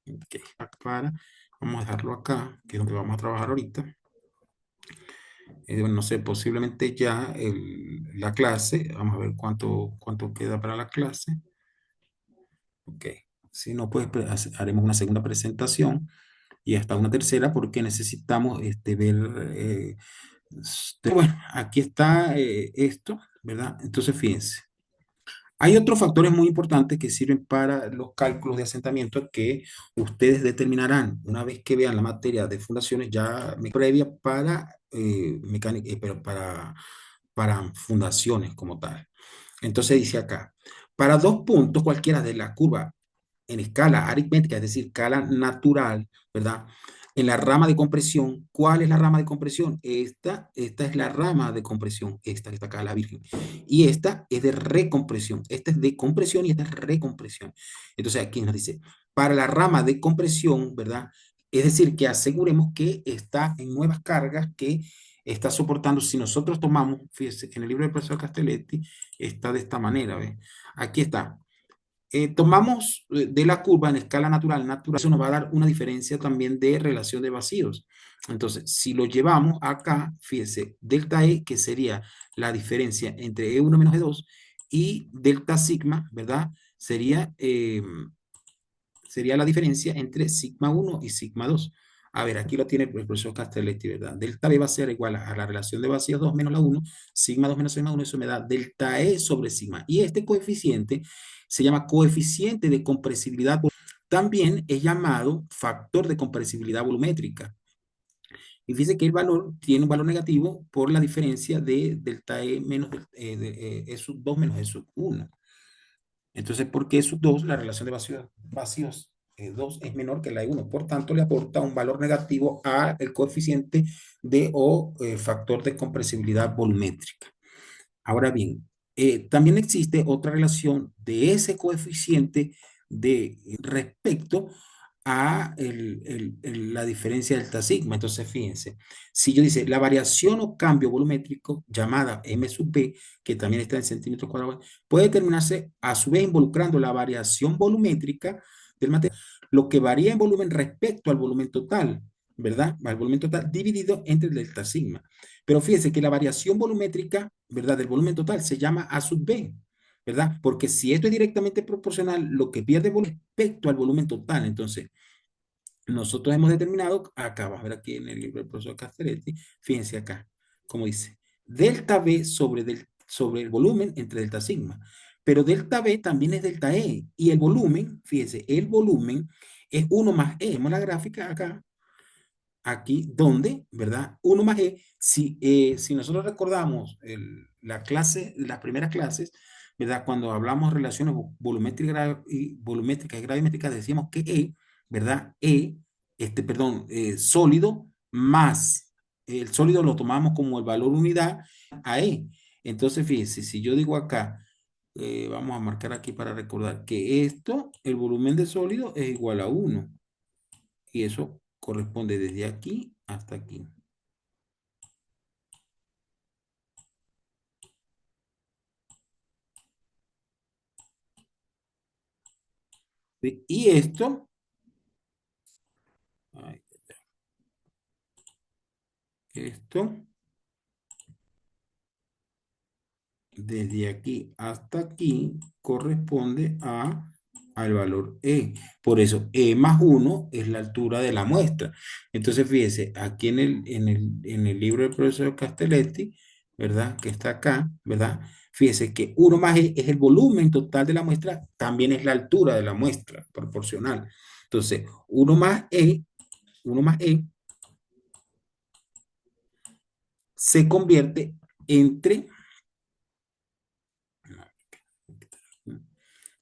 Ok, para, vamos a dejarlo acá, que es donde vamos a trabajar ahorita. Bueno, no sé, posiblemente ya la clase, vamos a ver cuánto queda para la clase. Ok, si no, pues haremos una segunda presentación y hasta una tercera porque necesitamos ver, bueno, aquí está esto, ¿verdad? Entonces, fíjense. Hay otros factores muy importantes que sirven para los cálculos de asentamiento que ustedes determinarán una vez que vean la materia de fundaciones ya previa para, mecánica, pero para fundaciones como tal. Entonces dice acá, para dos puntos cualquiera de la curva en escala aritmética, es decir, escala natural, ¿verdad? En la rama de compresión, ¿cuál es la rama de compresión? Esta es la rama de compresión, esta que está acá, la virgen. Y esta es de recompresión. Esta es de compresión y esta es recompresión. Entonces aquí nos dice, para la rama de compresión, ¿verdad? Es decir, que aseguremos que está en nuevas cargas que está soportando. Si nosotros tomamos, fíjese, en el libro del profesor Castelletti, está de esta manera, ¿ves? Aquí está, tomamos de la curva en escala natural, eso nos va a dar una diferencia también de relación de vacíos. Entonces, si lo llevamos acá, fíjese, delta E, que sería la diferencia entre E1 menos E2, y delta sigma, ¿verdad? Sería la diferencia entre sigma 1 y sigma 2. A ver, aquí lo tiene el profesor Castelletti, ¿verdad? Delta B va a ser igual a la relación de vacíos 2 menos la 1, sigma 2 menos sigma 1, eso me da delta E sobre sigma. Y este coeficiente se llama coeficiente de compresibilidad. También es llamado factor de compresibilidad volumétrica. Y fíjese que el valor tiene un valor negativo por la diferencia de delta E menos E sub 2 menos E sub 1. Entonces, porque sub 2, la relación de vacíos 2 es menor que la de 1. Por tanto, le aporta un valor negativo al coeficiente de o factor de compresibilidad volumétrica. Ahora bien, también existe otra relación de ese coeficiente de respecto a la diferencia delta sigma. Entonces, fíjense, si yo dice la variación o cambio volumétrico llamada M sub B, que también está en centímetros cuadrados, puede determinarse a su vez involucrando la variación volumétrica del material, lo que varía en volumen respecto al volumen total, ¿verdad? Al volumen total dividido entre el delta sigma. Pero fíjense que la variación volumétrica, ¿verdad? Del volumen total se llama A sub B. ¿Verdad? Porque si esto es directamente proporcional, lo que pierde volumen respecto al volumen total. Entonces, nosotros hemos determinado, acá vamos a ver aquí en el libro del profesor Castelletti, fíjense acá, como dice, delta B sobre el volumen entre delta sigma. Pero delta B también es delta E. Y el volumen, fíjense, el volumen es 1 más E. Vemos la gráfica acá, aquí, donde, ¿verdad? 1 más E, si nosotros recordamos la clase, las primeras clases, ¿verdad? Cuando hablamos de relaciones volumétricas y gravimétricas, decíamos que E, ¿verdad? Perdón, sólido más, el sólido lo tomamos como el valor unidad a E. Entonces, fíjense, si yo digo acá, vamos a marcar aquí para recordar que esto, el volumen de sólido es igual a 1 y eso corresponde desde aquí hasta aquí. ¿Sí? Y ay, esto, desde aquí hasta aquí corresponde a al valor E. Por eso, E más uno es la altura de la muestra. Entonces, fíjese, aquí en el libro del profesor Castelletti, ¿verdad? Que está acá, ¿verdad? Fíjese que uno más E es el volumen total de la muestra, también es la altura de la muestra, proporcional. Entonces, uno más E se convierte entre,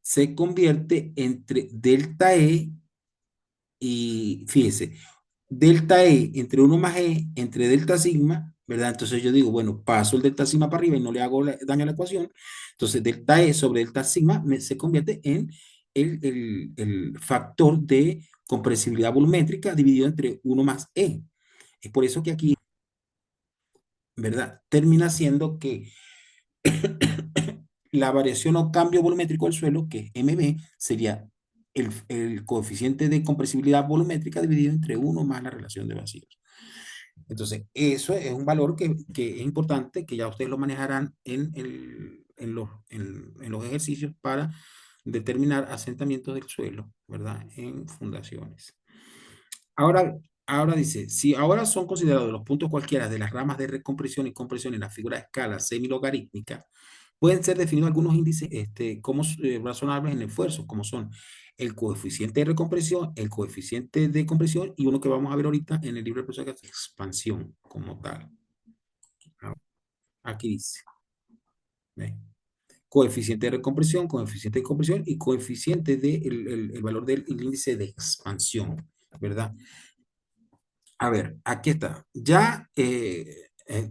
se convierte entre delta E y, fíjese, delta E entre uno más E entre delta sigma, ¿verdad? Entonces yo digo, bueno, paso el delta sigma para arriba y no le hago daño a la ecuación. Entonces delta E sobre delta sigma se convierte en el factor de compresibilidad volumétrica dividido entre uno más E. Es por eso que aquí, ¿verdad? Termina siendo que la variación o cambio volumétrico del suelo, que es MB, sería el coeficiente de compresibilidad volumétrica dividido entre uno más la relación de vacíos. Entonces, eso es un valor que es importante, que ya ustedes lo manejarán en los ejercicios para determinar asentamientos del suelo, ¿verdad? En fundaciones. Ahora dice, si ahora son considerados los puntos cualquiera de las ramas de recompresión y compresión en la figura de escala semilogarítmica, pueden ser definidos algunos índices como razonables en el esfuerzo, como son el coeficiente de recompresión, el coeficiente de compresión y uno que vamos a ver ahorita en el libro de proceso de expansión como tal. Aquí dice, ¿ve? Coeficiente de recompresión, coeficiente de compresión y coeficiente el valor del índice de expansión, ¿verdad? A ver, aquí está. Ya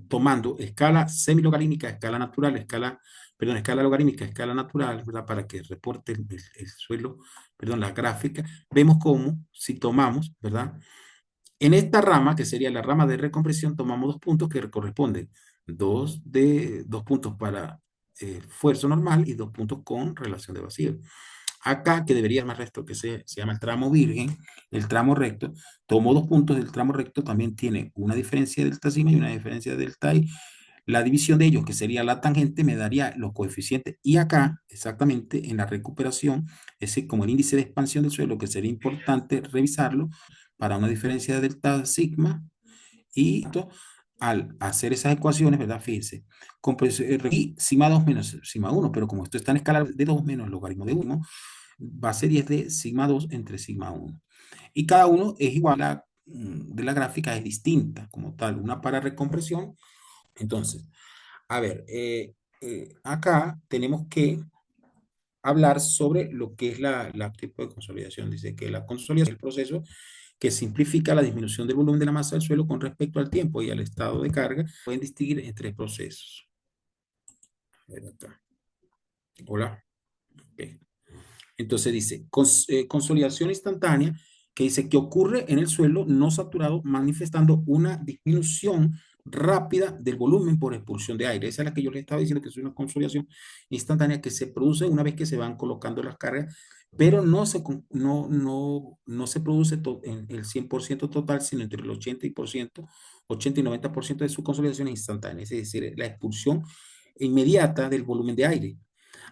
tomando escala semilogarítmica, escala natural, perdón, escala logarítmica, escala natural, ¿verdad? Para que reporte el suelo, perdón, la gráfica, vemos cómo, si tomamos, ¿verdad? En esta rama, que sería la rama de recompresión, tomamos dos puntos que corresponden, dos puntos para esfuerzo normal y dos puntos con relación de vacío. Acá, que debería más recto, que se llama el tramo virgen, el tramo recto, tomo dos puntos del tramo recto, también tiene una diferencia de delta sigma y una diferencia de delta i. La división de ellos, que sería la tangente, me daría los coeficientes. Y acá, exactamente, en la recuperación, ese como el índice de expansión del suelo, que sería importante revisarlo para una diferencia de delta sigma. Y esto, al hacer esas ecuaciones, ¿verdad? Fíjense, y sigma 2 menos sigma 1, pero como esto está en escala de 2 menos logaritmo de 1, va a ser 10 de sigma 2 entre sigma 1. Y cada uno es igual de la gráfica, es distinta como tal, una para recompresión. Entonces, a ver, acá tenemos que hablar sobre lo que es la tipo de consolidación. Dice que la consolidación es el proceso que simplifica la disminución del volumen de la masa del suelo con respecto al tiempo y al estado de carga. Pueden distinguir en tres procesos. A ver acá. Hola. Ok. Entonces dice, consolidación instantánea, que dice que ocurre en el suelo no saturado, manifestando una disminución rápida del volumen por expulsión de aire. Esa es la que yo le estaba diciendo, que es una consolidación instantánea que se produce una vez que se van colocando las cargas, pero no se produce en el 100% total, sino entre el 80 y 90% de su consolidación es instantánea, es decir, la expulsión inmediata del volumen de aire.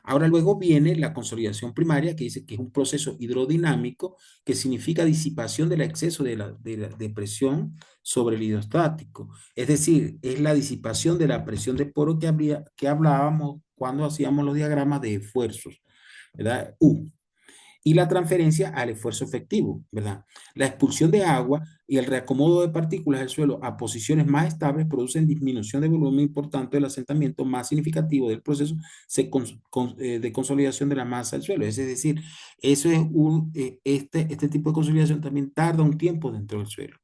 Ahora luego viene la consolidación primaria, que dice que es un proceso hidrodinámico que significa disipación del exceso de presión sobre el hidrostático. Es decir, es la disipación de la presión de poro que hablábamos cuando hacíamos los diagramas de esfuerzos, ¿verdad? Y la transferencia al esfuerzo efectivo, ¿verdad? La expulsión de agua y el reacomodo de partículas del suelo a posiciones más estables producen disminución de volumen y por tanto el asentamiento más significativo del proceso de consolidación de la masa del suelo. Es decir, eso es este tipo de consolidación también tarda un tiempo dentro del suelo.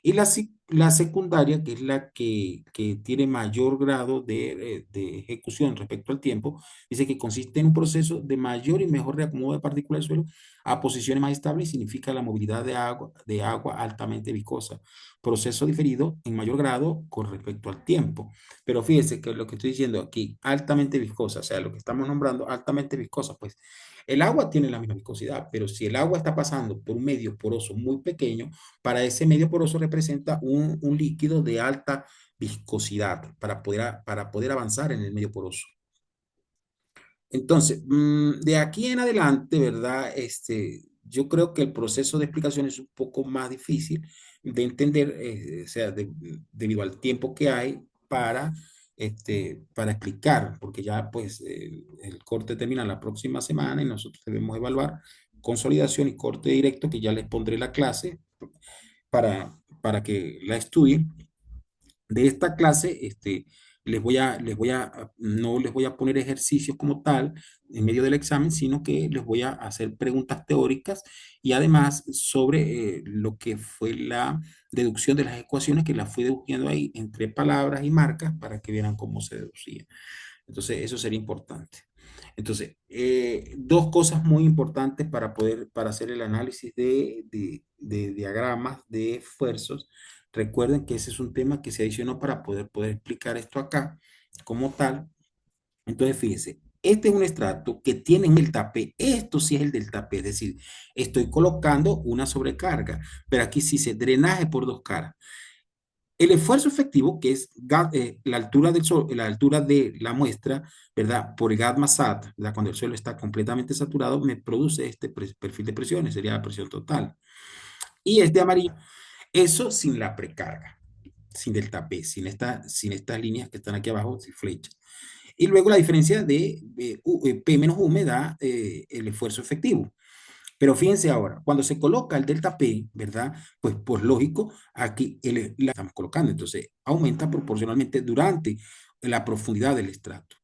Y la secundaria, que es la que tiene mayor grado de ejecución respecto al tiempo, dice que consiste en un proceso de mayor y mejor reacomodo de partículas del suelo a posiciones más estables y significa la movilidad de agua altamente viscosa. Proceso diferido en mayor grado con respecto al tiempo. Pero fíjese que lo que estoy diciendo aquí, altamente viscosa, o sea, lo que estamos nombrando altamente viscosa, pues el agua tiene la misma viscosidad, pero si el agua está pasando por un medio poroso muy pequeño, para ese medio poroso representa un líquido de alta viscosidad para poder avanzar en el medio poroso. Entonces, de aquí en adelante, ¿verdad? Yo creo que el proceso de explicación es un poco más difícil de entender, o sea, debido al tiempo que hay para explicar, porque ya pues el corte termina la próxima semana y nosotros debemos evaluar consolidación y corte directo, que ya les pondré la clase para que la estudien de esta clase, no les voy a poner ejercicios como tal en medio del examen, sino que les voy a hacer preguntas teóricas y además sobre lo que fue la deducción de las ecuaciones, que las fui deduciendo ahí entre palabras y marcas para que vieran cómo se deducía. Entonces, eso sería importante. Entonces, dos cosas muy importantes para hacer el análisis de diagramas de esfuerzos. Recuerden que ese es un tema que se adicionó para poder explicar esto acá como tal. Entonces, fíjense, este es un estrato que tiene un delta P. Esto sí es el delta P, es decir, estoy colocando una sobrecarga, pero aquí sí se drenaje por dos caras. El esfuerzo efectivo, que es la altura la altura de la muestra, ¿verdad? Por el gamma SAT, ¿verdad? Cuando el suelo está completamente saturado, me produce este perfil de presiones, sería la presión total. Y este amarillo, eso sin la precarga, sin delta P, sin estas líneas que están aquí abajo, sin flechas. Y luego la diferencia de P menos U me da el esfuerzo efectivo. Pero fíjense ahora, cuando se coloca el delta P, ¿verdad? Pues por lógico, aquí la estamos colocando, entonces aumenta proporcionalmente durante la profundidad del estrato.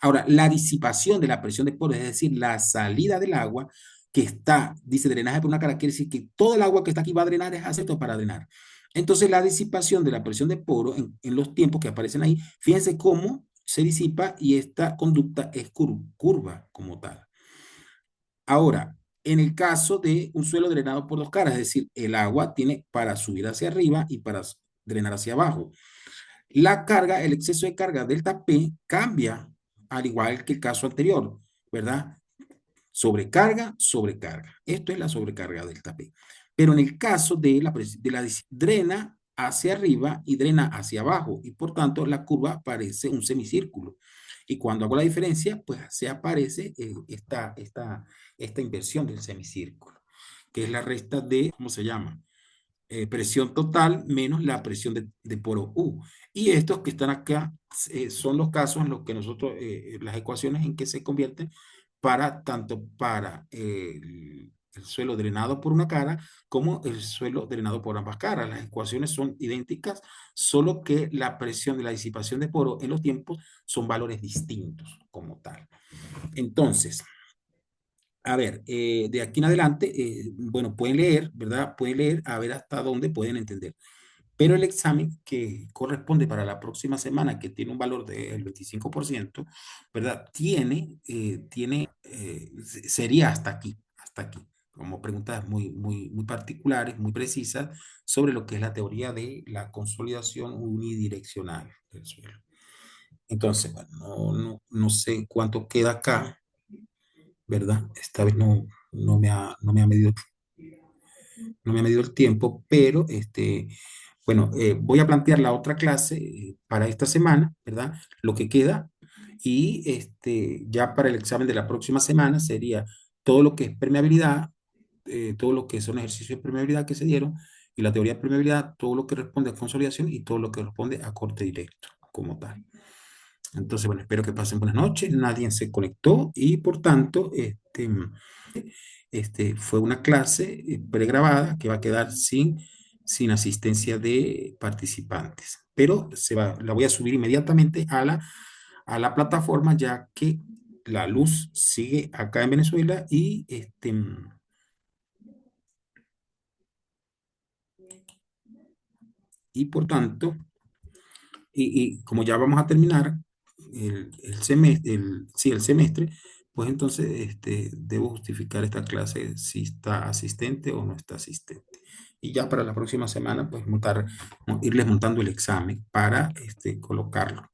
Ahora, la disipación de la presión de poros, es decir, la salida del agua que está, dice drenaje por una cara, quiere decir que todo el agua que está aquí va a drenar es acepto para drenar. Entonces, la disipación de la presión de poro en los tiempos que aparecen ahí, fíjense cómo se disipa y esta conducta es curva como tal. Ahora, en el caso de un suelo drenado por dos caras, es decir, el agua tiene para subir hacia arriba y para drenar hacia abajo. La carga, el exceso de carga delta P cambia al igual que el caso anterior, ¿verdad? Sobrecarga, sobrecarga. Esto es la sobrecarga delta P. Pero en el caso de la drena hacia arriba y drena hacia abajo y por tanto la curva parece un semicírculo. Y cuando hago la diferencia, pues se aparece esta inversión del semicírculo, que es la resta de, ¿cómo se llama? Presión total menos la presión de poro U. Y estos que están acá son los casos en los que nosotros, las ecuaciones en que se convierten tanto para el suelo drenado por una cara como el suelo drenado por ambas caras. Las ecuaciones son idénticas, solo que la presión de la disipación de poro en los tiempos son valores distintos como tal. Entonces, a ver, de aquí en adelante, bueno, pueden leer, ¿verdad? Pueden leer a ver hasta dónde pueden entender. Pero el examen que corresponde para la próxima semana, que tiene un valor del 25%, ¿verdad? Sería hasta aquí, como preguntas muy particulares, muy precisas sobre lo que es la teoría de la consolidación unidireccional del suelo. Entonces, bueno, no sé cuánto queda acá, ¿verdad? Esta vez no me ha medido el tiempo, pero bueno, voy a plantear la otra clase para esta semana, ¿verdad? Lo que queda. Y ya para el examen de la próxima semana sería todo lo que es permeabilidad, todo lo que son ejercicios de permeabilidad que se dieron, y la teoría de permeabilidad, todo lo que responde a consolidación y todo lo que responde a corte directo, como tal. Entonces, bueno, espero que pasen buenas noches. Nadie se conectó y por tanto, fue una clase pregrabada que va a quedar sin asistencia de participantes. Pero la voy a subir inmediatamente a la plataforma, ya que la luz sigue acá en Venezuela y por tanto, y como ya vamos a terminar el semestre, sí, el semestre, pues entonces debo justificar esta clase si está asistente o no está asistente. Y ya para la próxima semana, pues irles montando el examen para colocarlo.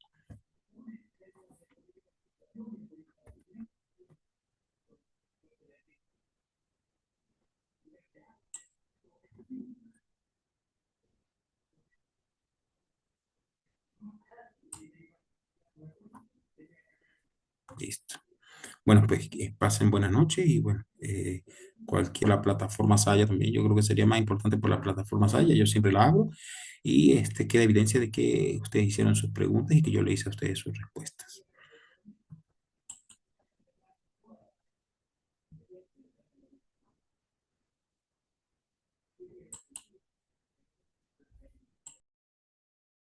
Listo. Bueno, pues que pasen buenas noches y bueno, cualquier la plataforma Saya también, yo creo que sería más importante por la plataforma Saya, yo siempre la abro y queda evidencia de que ustedes hicieron sus preguntas y que yo le hice a ustedes sus respuestas.